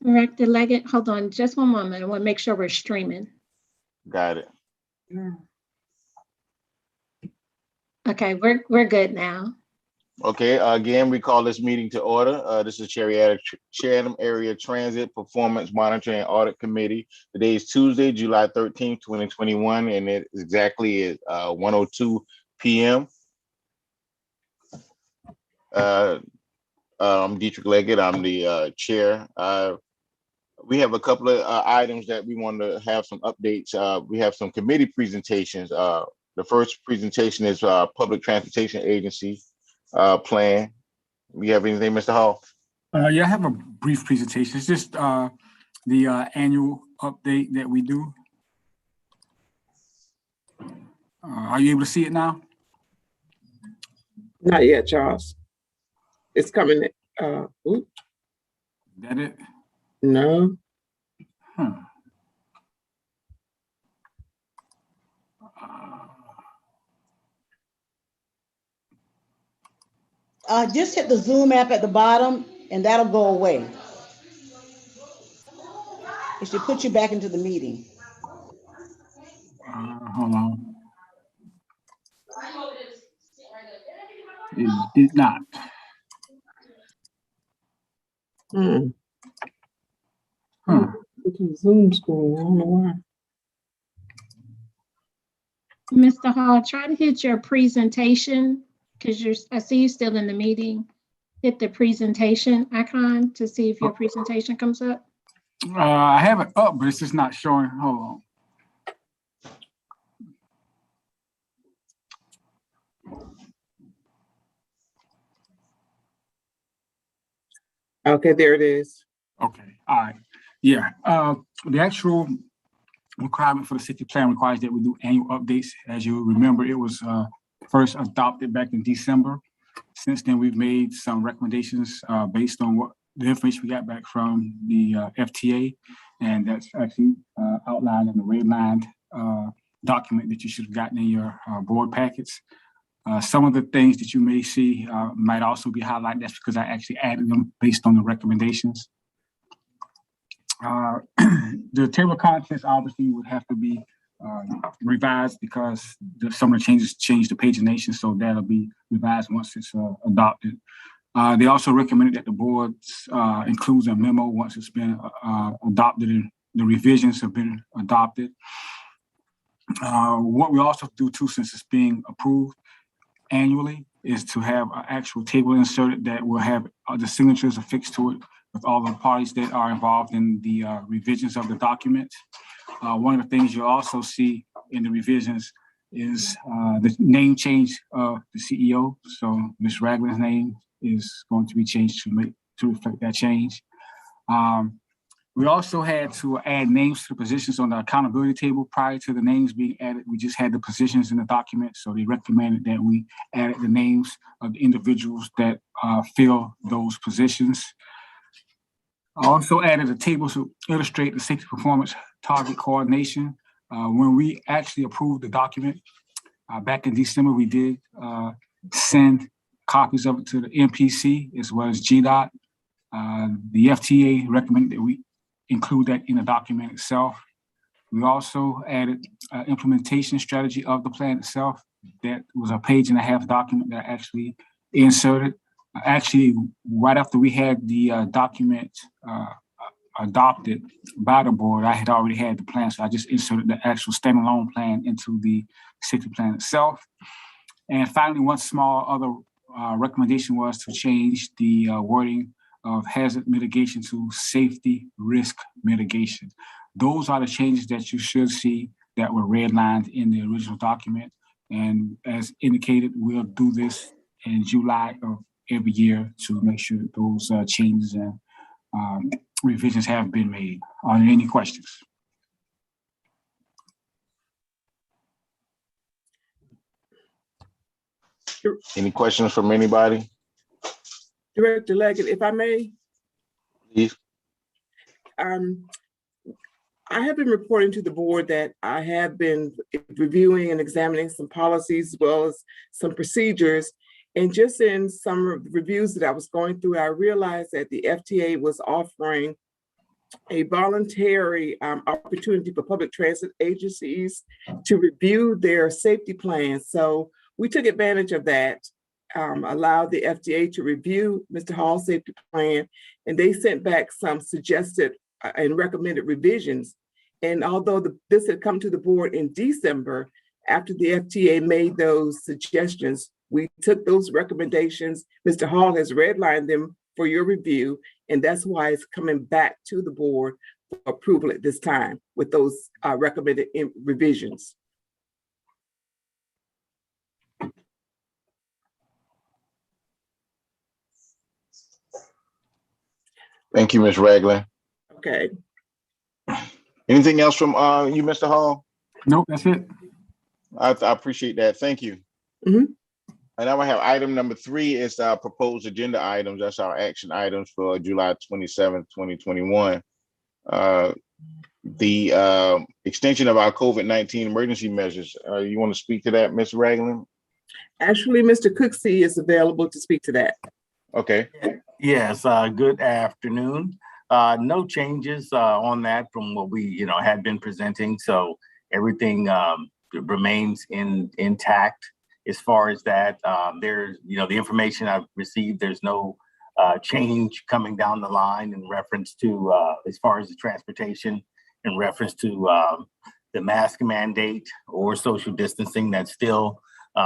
Director Leggett, hold on just one moment. I want to make sure we're streaming. Got it. Yeah. Okay, we're good now. Okay, again, we call this meeting to order. This is Chatham Area Transit Performance Monitoring and Audit Committee. Today is Tuesday, July 13th, 2021, and it exactly is 1:02 p.m. I'm Dietrich Leggett. I'm the chair. We have a couple of items that we want to have some updates. We have some committee presentations. The first presentation is Public Transportation Agency plan. We have anything, Mr. Hall? Yeah, I have a brief presentation. It's just the annual update that we do. Are you able to see it now? Not yet, Charles. It's coming. Is that it? No. Just hit the Zoom app at the bottom and that'll go away. It should put you back into the meeting. Hold on. It did not. It's a Zoom screen. I don't know why. Mr. Hall, try to hit your presentation because I see you still in the meeting. Hit the presentation icon to see if your presentation comes up. I have it up, but it's just not showing. Hold on. Okay, there it is. Okay, all right. Yeah, the actual requirement for the city plan requires that we do annual updates. As you remember, it was first adopted back in December. Since then, we've made some recommendations based on what the information we got back from the FTA, and that's actually outlined in the redlined document that you should have gotten in your board packets. Some of the things that you may see might also be highlighted. That's because I actually added them based on the recommendations. The table of contents obviously would have to be revised because some of the changes change the pagination, so that'll be revised once it's adopted. They also recommended that the board includes a memo once it's been adopted and the revisions have been adopted. What we also do too, since it's being approved annually, is to have an actual table inserted that will have the signatures affixed to it with all the parties that are involved in the revisions of the document. One of the things you'll also see in the revisions is the name change of the CEO. So Ms. Ragland's name is going to be changed to reflect that change. We also had to add names to the positions on the accountability table. Prior to the names being added, we just had the positions in the document. So they recommended that we added the names of the individuals that fill those positions. I also added a table to illustrate the safety performance target coordination. When we actually approved the document back in December, we did send copies of it to the MPC as well as GDOT. The FTA recommended that we include that in the document itself. We also added implementation strategy of the plan itself. That was a 1.5-page document that I actually inserted. Actually, right after we had the document adopted by the board, I had already had the plan, so I just inserted the actual standalone plan into the safety plan itself. And finally, one small other recommendation was to change the wording of hazard mitigation to safety risk mitigation. Those are the changes that you should see that were redlined in the original document. And as indicated, we'll do this in July of every year to make sure that those changes and revisions have been made. Are there any questions? Any questions from anybody? Director Leggett, if I may. Please. I have been reporting to the board that I have been reviewing and examining some policies as well as some procedures. And just in some reviews that I was going through, I realized that the FTA was offering a voluntary opportunity for public transit agencies to review their safety plans. So we took advantage of that, allowed the FDA to review Mr. Hall's safety plan, and they sent back some suggested and recommended revisions. And although this had come to the board in December, after the FDA made those suggestions, we took those recommendations. Mr. Hall has redlined them for your review, and that's why it's coming back to the board for approval at this time with those recommended revisions. Thank you, Ms. Ragland. Okay. Anything else from you, Mr. Hall? Nope, that's it. I appreciate that. Thank you. Mhm. And now I have item number 3 is our proposed agenda items. That's our action items for July 27th, 2021. The extension of our COVID-19 emergency measures. You want to speak to that, Ms. Ragland? Actually, Mr. Cooksey is available to speak to that. Okay. Yes, good afternoon. No changes on that from what we, had been presenting. So everything remains intact as far as that. There's, the information I've received, there's no change coming down the line in reference to, as far as the transportation, in reference to the mask mandate or social distancing that's still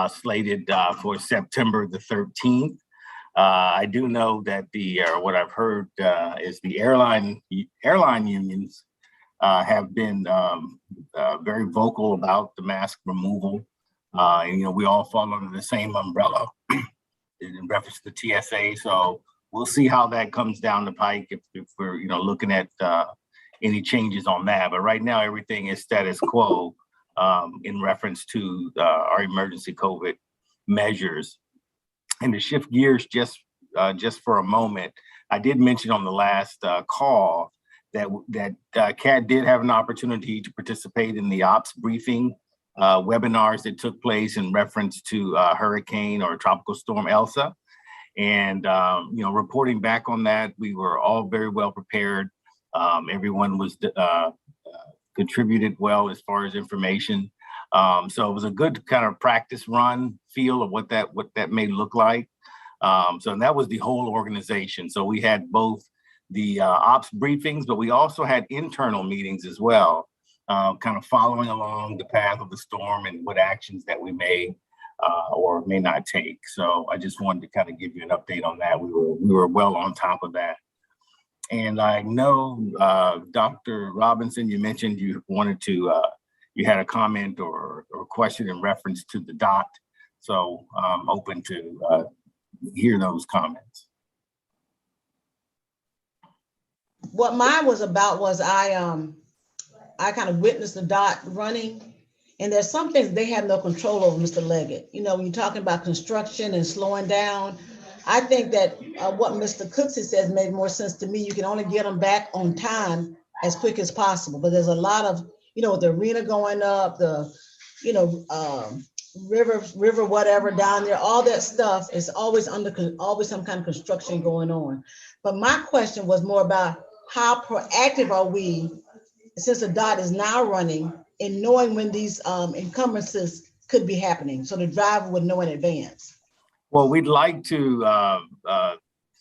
slated for September the 13th. I do know that what I've heard is the airline unions have been very vocal about the mask removal. And, we all fall under the same umbrella in reference to TSA. So we'll see how that comes down the pike if we're, looking at any changes on that. But right now, everything is status quo in reference to our emergency COVID measures. And to shift gears just for a moment, I did mention on the last call that CAD did have an opportunity to participate in the ops briefing webinars that took place in reference to hurricane or tropical storm Elsa. And, reporting back on that, we were all very well prepared. Everyone was contributed well as far as information. So it was a good kind of practice run feel of what that may look like. So that was the whole organization. So we had both the ops briefings, but we also had internal meetings as well, kind of following along the path of the storm and what actions that we may or may not take. So I just wanted to kind of give you an update on that. We were well on top of that. And I know, Dr. Robinson, you mentioned you wanted to, you had a comment or question in reference to the DOT. So I'm open to hear those comments. What mine was about was I kind of witnessed the DOT running, and there's some things they have no control over, Mr. Leggett. When you're talking about construction and slowing down, I think that what Mr. Cooksey says made more sense to me. You can only get them back on time as quick as possible, but there's a lot of, with the arena going up, the, river, whatever down there, all that stuff is always always some kind of construction going on. But my question was more about how proactive are we, since the DOT is now running, in knowing when these encumbrances could be happening, so the driver would know in advance. Well, we'd like to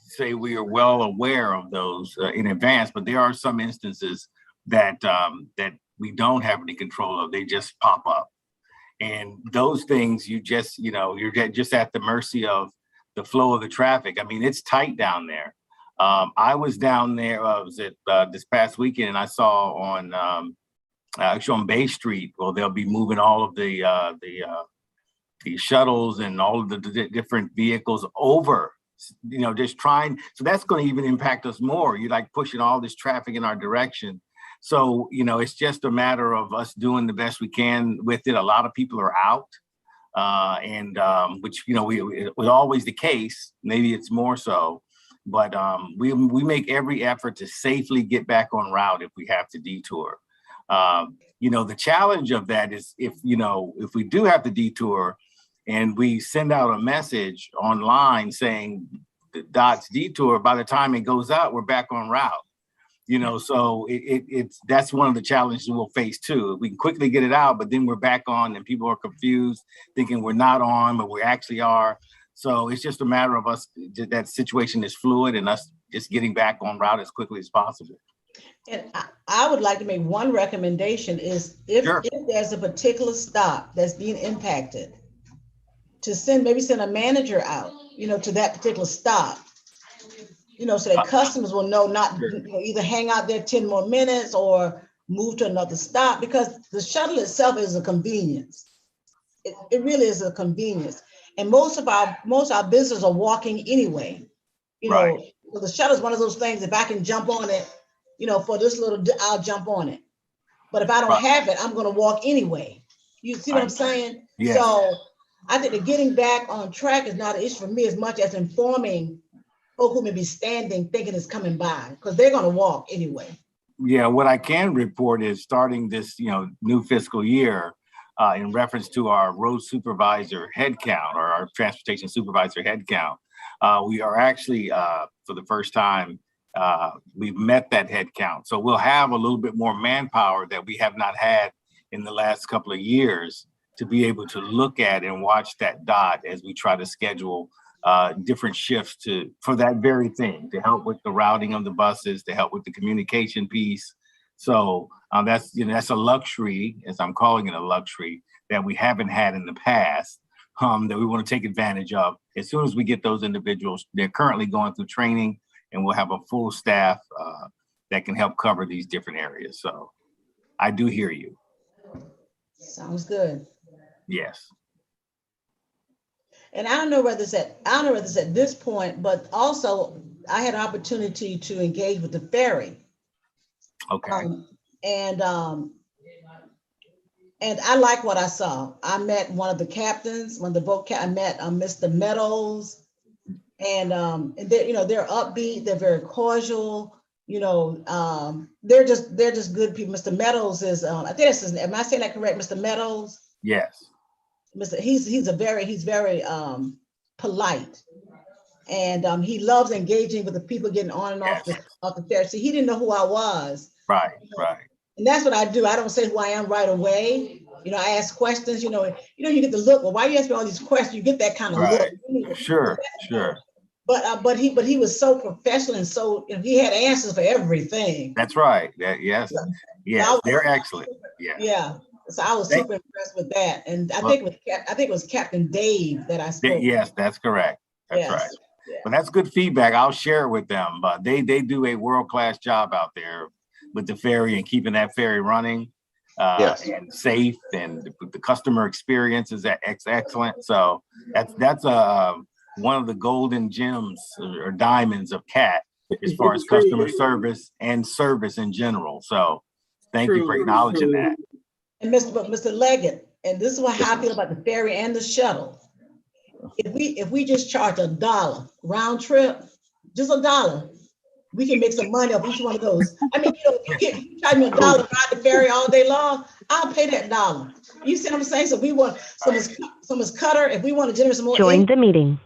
say we are well aware of those in advance, but there are some instances that we don't have any control of. They just pop up. And those things, you're just at the mercy of the flow of the traffic. I mean, it's tight down there. I was down there, this past weekend, and I saw on actually on Bay Street, well, they'll be moving all of the shuttles and all of the different vehicles over, just trying. So that's going to even impact us more. You're like pushing all this traffic in our direction. So, it's just a matter of us doing the best we can with it. A lot of people are out, and which, it was always the case. Maybe it's more so, but we make every effort to safely get back on route if we have to detour. The challenge of that is if we do have to detour and we send out a message online saying the DOT's detour, by the time it goes out, we're back on route. So that's one of the challenges we'll face too. We can quickly get it out, but then we're back on and people are confused, thinking we're not on, but we actually are. So it's just a matter of us, that situation is fluid and us just getting back on route as quickly as possible. And I would like to make one recommendation is if there's a particular stop that's being impacted, to maybe send a manager out, to that particular stop, so that customers will know not either hang out there 10 more minutes or move to another stop, because the shuttle itself is a convenience. It really is a convenience. And most of our businesses are walking anyway. So the shuttle is one of those things, if I can jump on it, for this little, I'll jump on it. But if I don't have it, I'm going to walk anyway. You see what I'm saying? Yes. So I think that getting back on track is not an issue for me as much as informing folk who may be standing thinking it's coming by, because they're going to walk anyway. Yeah, what I can report is starting this, new fiscal year, in reference to our road supervisor headcount or our transportation supervisor headcount, we are actually, for the first time, we've met that headcount. So we'll have a little bit more manpower that we have not had in the last couple of years to be able to look at and watch that dot as we try to schedule different shifts for that very thing, to help with the routing of the buses, to help with the communication piece. So that's a luxury, as I'm calling it a luxury, that we haven't had in the past, that we want to take advantage of. As soon as we get those individuals, they're currently going through training, and we'll have a full staff that can help cover these different areas. So I do hear you. Sounds good. Yes. And I don't know whether it's at this point, but also I had an opportunity to engage with the ferry. Okay. And I like what I saw. I met one of the captains, one of the boat I met Mr. Meadows, and they're upbeat, they're very cordial, they're just good people. Mr. Meadows is I think that's his name. Am I saying that correct, Mr. Meadows? Yes. He's very polite, and he loves engaging with the people getting on and off the ferry. See, he didn't know who I was. Right. And that's what I do. I don't say who I am right away. I ask questions. You get the look. Well, why you ask me all these questions? You get that kind of look. Sure. But he was so professional, and so he had answers for everything. That's right. Yes. They're excellent. Yeah. So I was super impressed with that, and I think it was Captain Dave that I spoke. Yes, that's correct. That's right. Yeah. But that's good feedback. I'll share it with them. But they do a world-class job out there with the ferry and keeping that ferry running and safe, and the customer experience is excellent. So that's one of the golden gems or diamonds of CAT as far as customer service and service in general. So thank you for acknowledging that. And Mr. Leggett, and this is how I feel about the ferry and the shuttle. If we just charge $1 round trip, just $1, we can make some money off each one of those. I mean, if you charge me $1 to ride the ferry all day long, I'll pay that $1. You see what I'm saying? So we want Ms. Cutter, if we want to generate some more join the meeting.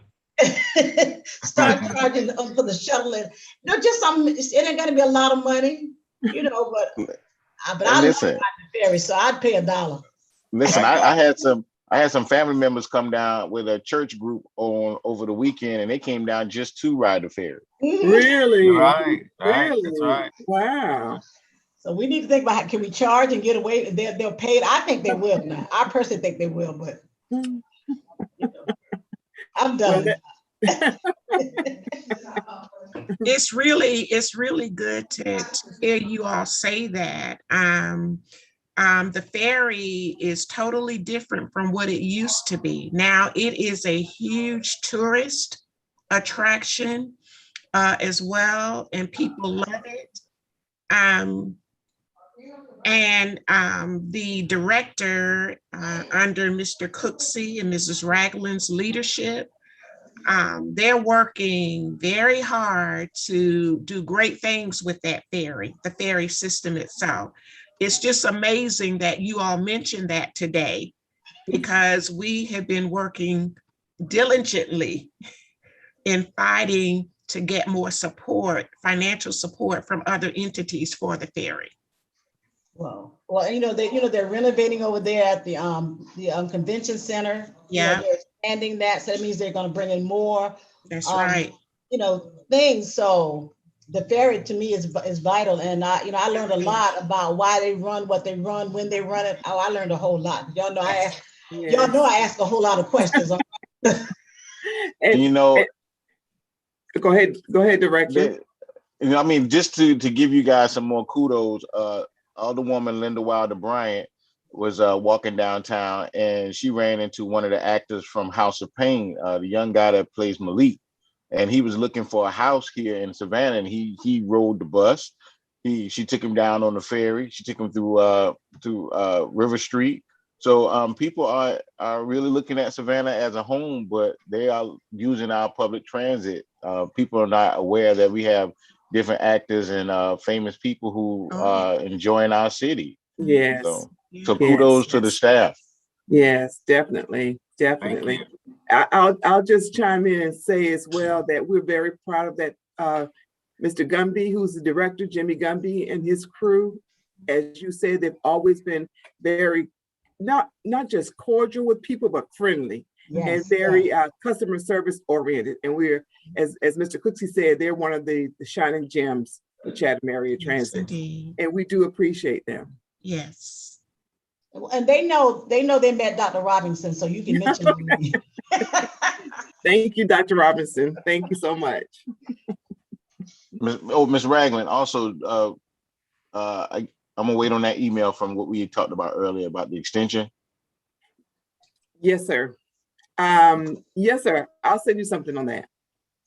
Start charging for the shuttle, and just something. It ain't gonna be a lot of money, but I listen, like the ferry, so I'd pay $1. Listen, I had some family members come down with a church group over the weekend, and they came down just to ride the ferry. Really? Right. Really? That's right. Wow. So we need to think about can we charge and get away? They'll pay it. I think they will now. I personally think they will, but I'm done. It's really good to hear you all say that. The ferry is totally different from what it used to be. Now it is a huge tourist attraction as well, and people love it. The director under Mr. Cooksey and Mrs. Ragland's leadership, they're working very hard to do great things with that ferry, the ferry system itself. It's just amazing that you all mentioned that today, because we have been working diligently in fighting to get more support, financial support from other entities for the ferry. Well, they're renovating over there at the convention center. Yeah. They're expanding that, so that means they're going to bring in more. That's right. Things. So the ferry to me is vital, and I learned a lot about why they run what they run, when they run it. Oh, I learned a whole lot. Y'all know I ask a whole lot of questions. And, go ahead, Director. Just to give you guys some more kudos, Alderwoman Linda Wilder Bryant was walking downtown, and she ran into one of the actors from House of Pain, the young guy that plays Malik, and he was looking for a house here in Savannah, and he rode the bus. She took him down on the ferry. She took him through River Street. So people are really looking at Savannah as a home, but they are using our public transit. People are not aware that we have different actors and famous people who are enjoying our city. Yes. So kudos to the staff. Yes, definitely. I'll just chime in and say as well that we're very proud of that Mr. Gumby, who's the director, Jimmy Gumby, and his crew. As you said, they've always been very not just cordial with people, but friendly. Yes, and very customer service oriented. And we're, as Mr. Cooksey said, they're one of the shining gems of Chatham Area Transit. Yes, and we do appreciate them. Yes. And they know they met Dr. Robinson, so you can mention them. Thank you, Dr. Robinson. Thank you so much. Ms. Ragland, also, I'm gonna wait on that email from what we talked about earlier about the extension. Yes, sir. Yes, sir. I'll send you something on that.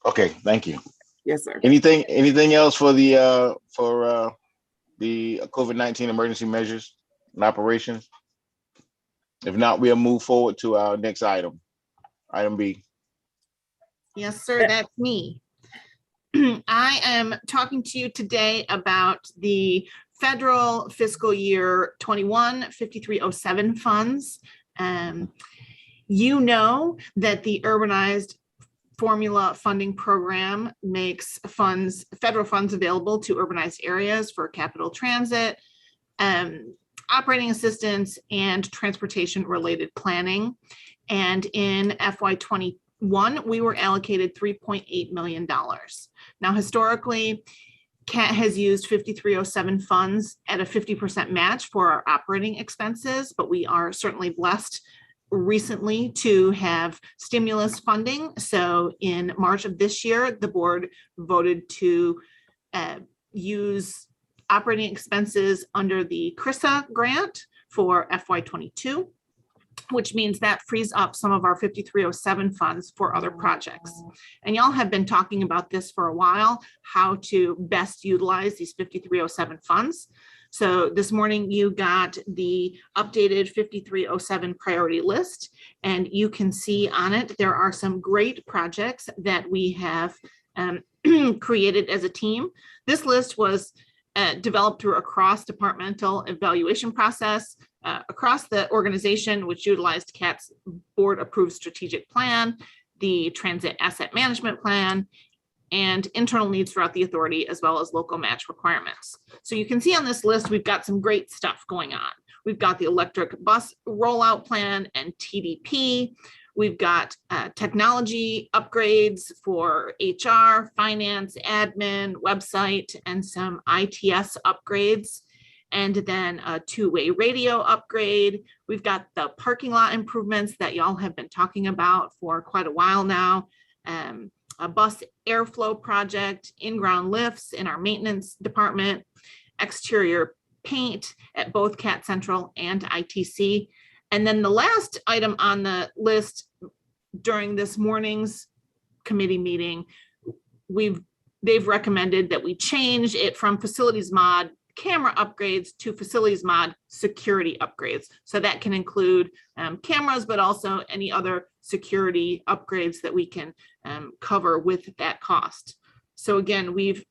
Okay, thank you. Yes, sir. Anything else for the COVID-19 emergency measures and operations? If not, we'll move forward to our next item. Item B. Yes, sir, that's me. I am talking to you today about the federal fiscal year 21 5307 funds. You know that the urbanized formula funding program makes federal funds available to urbanized areas for capital transit, operating assistance, and transportation related planning. And in FY21, we were allocated $3.8 million. Now, historically, CAT has used 5307 funds at a 50% match for our operating expenses, but we are certainly blessed recently to have stimulus funding. So in March of this year, the board voted to use operating expenses under the CRISA grant for FY22, which means that frees up some of our 5307 funds for other projects. And y'all have been talking about this for a while, how to best utilize these 5307 funds. So this morning you got the updated 5307 priority list, and you can see on it, there are some great projects that we have created as a team. This list was developed through a cross-departmental evaluation process across the organization, which utilized CAT's board-approved strategic plan, the transit asset management plan, and internal needs throughout the authority, as well as local match requirements. So you can see on this list, we've got some great stuff going on. We've got the electric bus rollout plan and TDP. We've got technology upgrades for HR, finance, admin, website, and some ITS upgrades. And then a two-way radio upgrade. We've got the parking lot improvements that y'all have been talking about for quite a while now. A bus airflow project, in-ground lifts in our maintenance department, exterior paint at both CAT Central and ITC. And then the last item on the list during this morning's committee meeting, they've recommended that we change it from facilities mod camera upgrades to facilities mod security upgrades. So that can include cameras, but also any other security upgrades that we can cover with that cost. So again, we've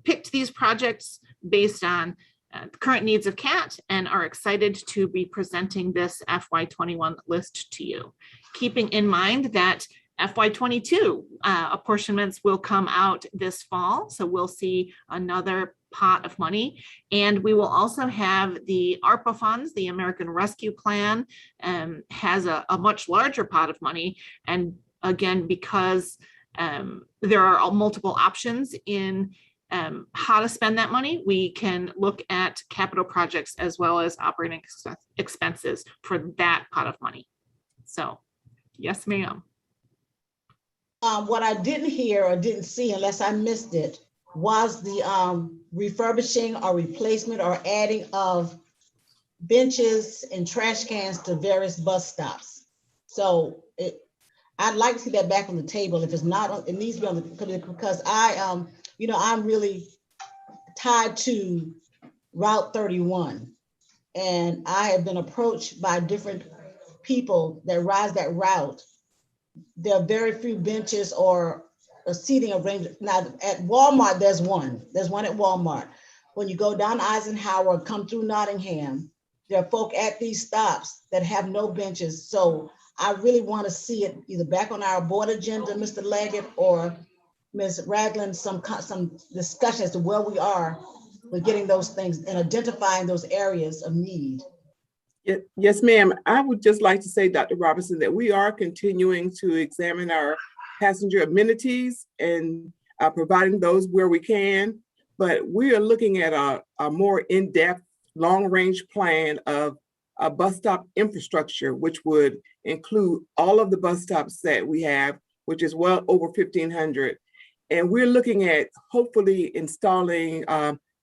picked these projects based on the current needs of CAT and are excited to be presenting this FY21 list to you. Keeping in mind that FY22 apportionments will come out this fall. So we'll see another pot of money. And we will also have the ARPA funds. The American Rescue Plan has a much larger pot of money. And again, because there are multiple options in how to spend that money, we can look at capital projects as well as operating expenses for that pot of money. So, yes, ma'am. What I didn't hear or didn't see, unless I missed it, was the refurbishing or replacement or adding of benches and trash cans to various bus stops. So I'd like to see that back on the table. If it's not, it needs to be on the, because I'm really tied to Route 31. And I have been approached by different people that rise that route. There are very few benches or a seating arrangement. Now at Walmart, there's one. There's one at Walmart. When you go down Eisenhower, come through Nottingham, there are folk at these stops that have no benches. So I really want to see it either back on our board agenda, Mr. Leggett or Ms. Ragland, some discussion as to where we are with getting those things and identifying those areas of need. Yes, ma'am. I would just like to say, Dr. Robinson, that we are continuing to examine our passenger amenities and providing those where we can, but we are looking at a more in-depth, long-range plan of a bus stop infrastructure, which would include all of the bus stops that we have, which is well over 1,500. And we're looking at hopefully installing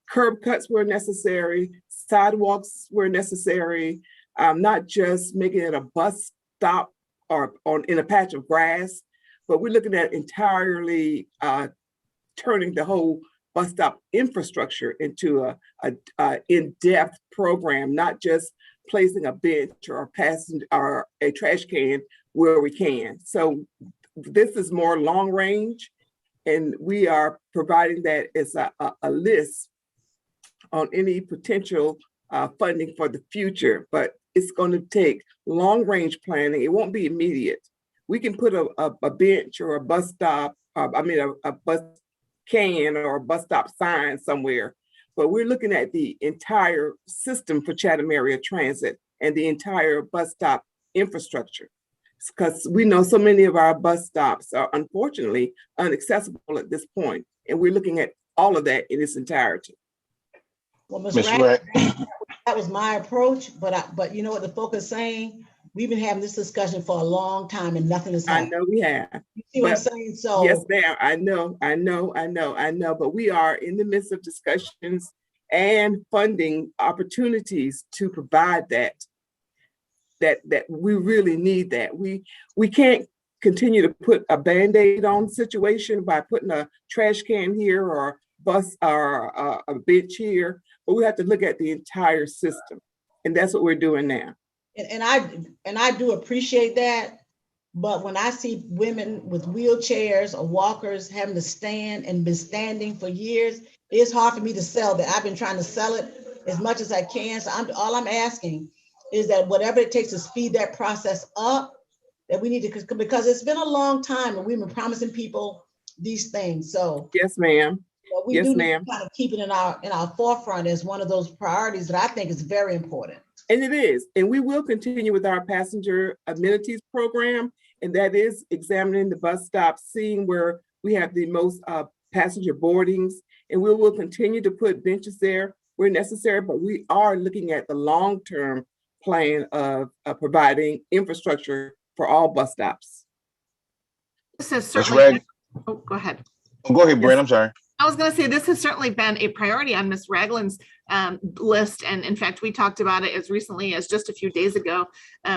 curb cuts where necessary, sidewalks where necessary, not just making it a bus stop or in a patch of grass, but we're looking at entirely turning the whole bus stop infrastructure into a in-depth program, not just placing a bench or a passenger or a trash can where we can. So this is more long range, and we are providing that as a list on any potential funding for the future, but it's going to take long range planning. It won't be immediate. We can put a bench or a bus stop, a bus can or a bus stop sign somewhere, but we're looking at the entire system for Chatham Area Transit and the entire bus stop infrastructure. Because we know so many of our bus stops are unfortunately inaccessible at this point, and we're looking at all of that in its entirety. Well, Ms. Ragland, that was my approach, but you know what the folk is saying? We've been having this discussion for a long time and nothing has happened. I know we have. You see what I'm saying? So yes, ma'am. I know. But we are in the midst of discussions and funding opportunities to provide that we really need that. We can't continue to put a Band-Aid on the situation by putting a trash can here or bus or a bench here, but we have to look at the entire system. And that's what we're doing now. And I do appreciate that, but when I see women with wheelchairs or walkers having to stand and been standing for years, it's hard for me to sell that. I've been trying to sell it as much as I can. So all I'm asking is that whatever it takes to speed that process up, that we need to, because it's been a long time and we've been promising people these things. So yes, ma'am. We do need to kind of keep it in our forefront as one of those priorities that I think is very important. And it is, and we will continue with our passenger amenities program, and that is examining the bus stops, seeing where we have the most passenger boardings, and we will continue to put benches there where necessary, but we are looking at the long-term plan of providing infrastructure for all bus stops. This has certainly oh, go ahead. Oh, go ahead, Brent. I'm sorry. I was going to say this has certainly been a priority on Ms. Ragland's list. And in fact, we talked about it as recently as just a few days ago.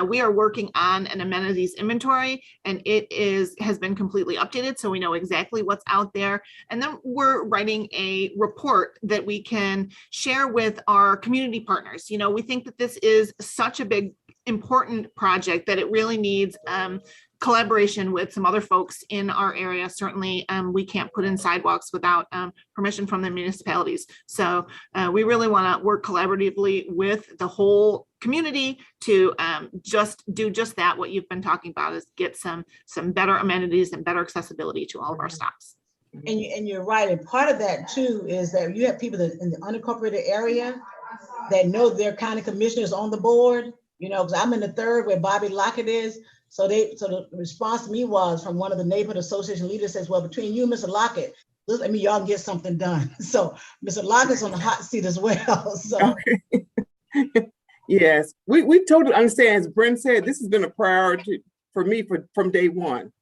We are working on an amenities inventory, and it has been completely updated. So we know exactly what's out there. And then we're writing a report that we can share with our community partners. We think that this is such a big, important project that it really needs collaboration with some other folks in our area. Certainly, we can't put in sidewalks without permission from the municipalities. So we really want to work collaboratively with the whole community to just do just that. What you've been talking about is get some better amenities and better accessibility to all of our stops. And you're right. And part of that too is that you have people that in the unincorporated area that know their county commissioners on the board, you know, because I'm in the 3rd where Bobby Lockett is. So the response to me was from one of the neighborhood association leaders says, well, between you and Mr. Lockett, let me y'all get something done. So Mr. Lockett's on the hot seat as well. So Okay. Yes, we totally understand. As Brent said, this has been a priority for me from day one.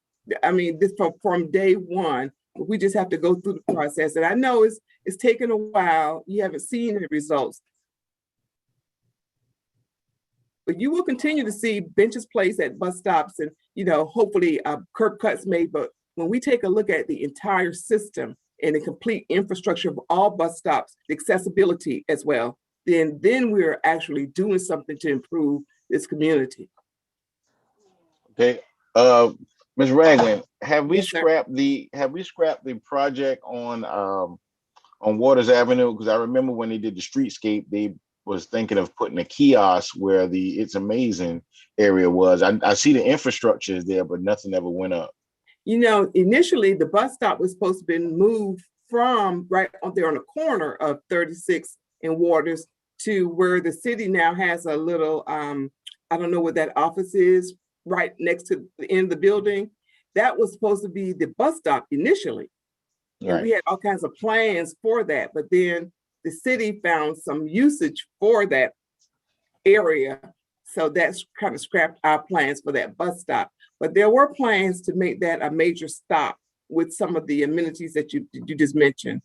I mean, this from day one. We just have to go through the process. And I know it's taken a while. You haven't seen the results. But you will continue to see benches placed at bus stops and, you know, hopefully curb cuts made. But when we take a look at the entire system and the complete infrastructure of all bus stops, the accessibility as well, then we're actually doing something to improve this community. Okay, Ms. Ragland, have we Yes, sir. scrapped the project on Waters Avenue? Because I remember when they did the streetscape, they was thinking of putting a kiosk where the It's Amazing area was. I see the infrastructure is there, but nothing ever went up. You know, initially the bus stop was supposed to be moved from right up there on the corner of 36 and Waters to where the city now has a little, I don't know what that office is, right next to the end of the building. That was supposed to be the bus stop initially. Right. And we had all kinds of plans for that, but then the city found some usage for that area. So that's kind of scrapped our plans for that bus stop. But there were plans to make that a major stop with some of the amenities that you just mentioned.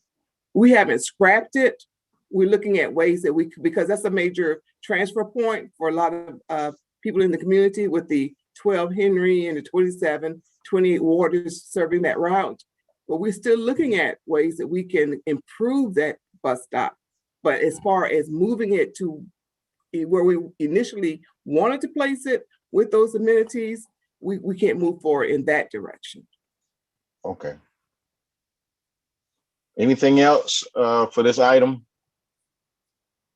We haven't scrapped it. We're looking at ways that we could, because that's a major transfer point for a lot of people in the community with the 12 Henry and the 27, 28 Waters serving that route. But we're still looking at ways that we can improve that bus stop. But as far as moving it to where we initially wanted to place it with those amenities, we can't move forward in that direction. Okay. Anything else for this item?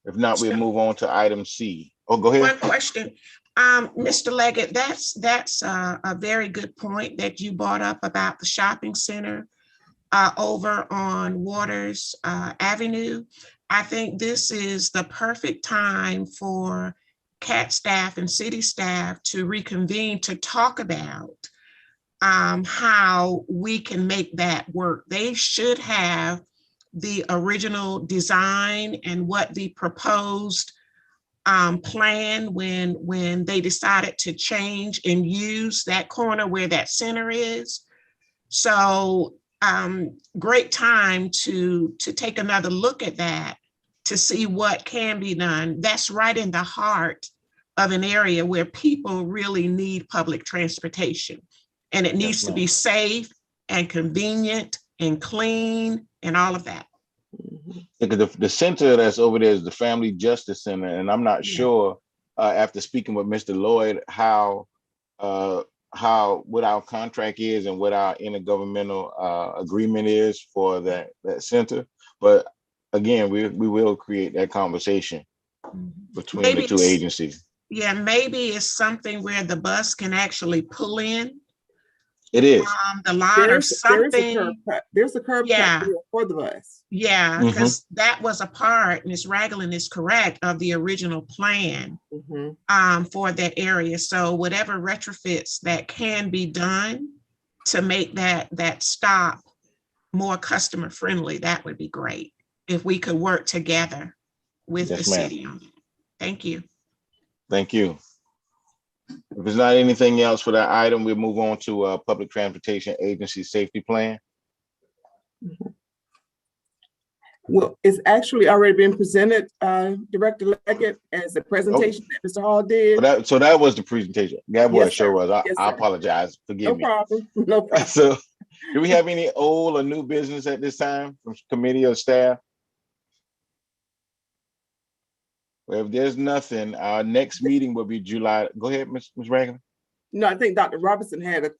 If not, we'll move on to item C. Oh, go ahead. One question, Mr. Leggett, that's a very good point that you brought up about the shopping center over on Waters Avenue. I think this is the perfect time for CAT staff and city staff to reconvene to talk about how we can make that work. They should have the original design and what the proposed plan when they decided to change and use that corner where that center is. So great time to take another look at that to see what can be done. That's right in the heart of an area where people really need public transportation. And it needs to be safe and convenient and clean and all of that. The center that's over there is the Family Justice Center. And I'm not sure, after speaking with Mr. Lloyd, how what our contract is and what our intergovernmental agreement is for that center. But again, we will create that conversation between Maybe the two agencies. Yeah, maybe it's something where the bus can actually pull in. It is. The lot or something. There's a curb cut for the bus. Yeah, because that was a part, Ms. Ragland is correct, of the original plan for that area. So whatever retrofits that can be done to make that stop more customer friendly, that would be great if we could work together with the city on it. Thank you. Thank you. If there's not anything else for that item, we'll move on to Public Transportation Agency Safety Plan. Well, it's actually already been presented, Director Leggett, as a presentation that Mr. Hall did. So that was the presentation. That was, sure was. Yes, I apologize. Forgive me. No problem. So do we have any old or new business at this time from committee or staff? Well, if there's nothing, our next meeting will be July. Go ahead, Ms. Ragland. No, I think Dr. Robinson had a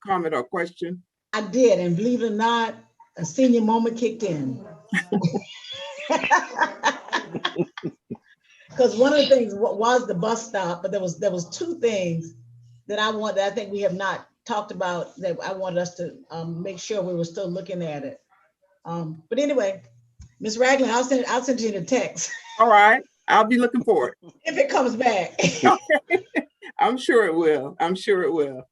comment or question. I did, and believe it or not, a senior moment kicked in. Because one of the things was the bus stop, but there was two things that I think we have not talked about that I wanted us to make sure we were still looking at it. But anyway, Ms. Ragland, I'll send you the text All right, I'll be looking for it. if it comes back. I'm sure it will. I'm sure it will.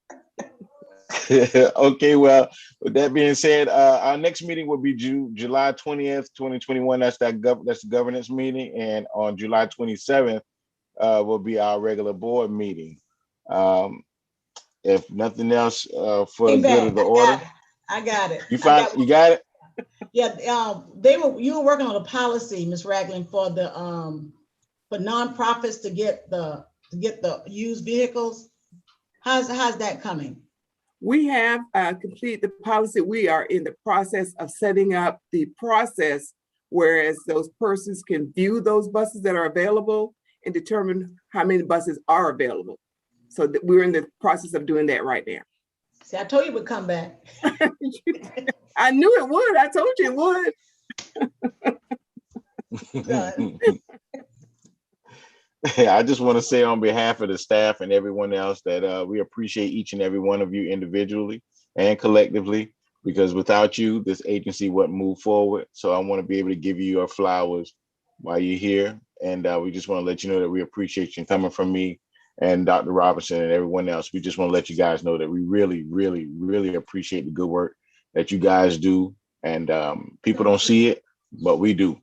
Okay, well, with that being said, our next meeting will be July 20th, 2021. That's the governance meeting. And on July 27th will be our regular board meeting. If nothing else, for the good of the order. I got it. You got it? Yeah, you were working on a policy, Ms. Ragland, for the for nonprofits to get the used vehicles. How's that coming? We have completed the policy. We are in the process of setting up the process, whereas those persons can view those buses that are available and determine how many buses are available. So that we're in the process of doing that right now. See, I told you it would come back. I knew it would. I told you it would. I just want to say on behalf of the staff and everyone else that we appreciate each and every one of you individually and collectively, because without you, this agency wouldn't move forward. So I want to be able to give you your flowers while you're here. And we just want to let you know that we appreciate you coming from me and Dr. Robinson and everyone else. We just want to let you guys know that we really, really, really appreciate the good work that you guys do. And people don't see it, but we do.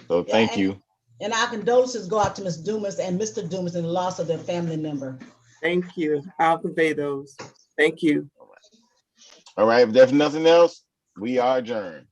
So thank you. And our condolences go out to Ms. Dumas and Mr. Dumas in the loss of their family member. Thank you. I'll convey those. Thank you. All right. If there's nothing else, we are adjourned.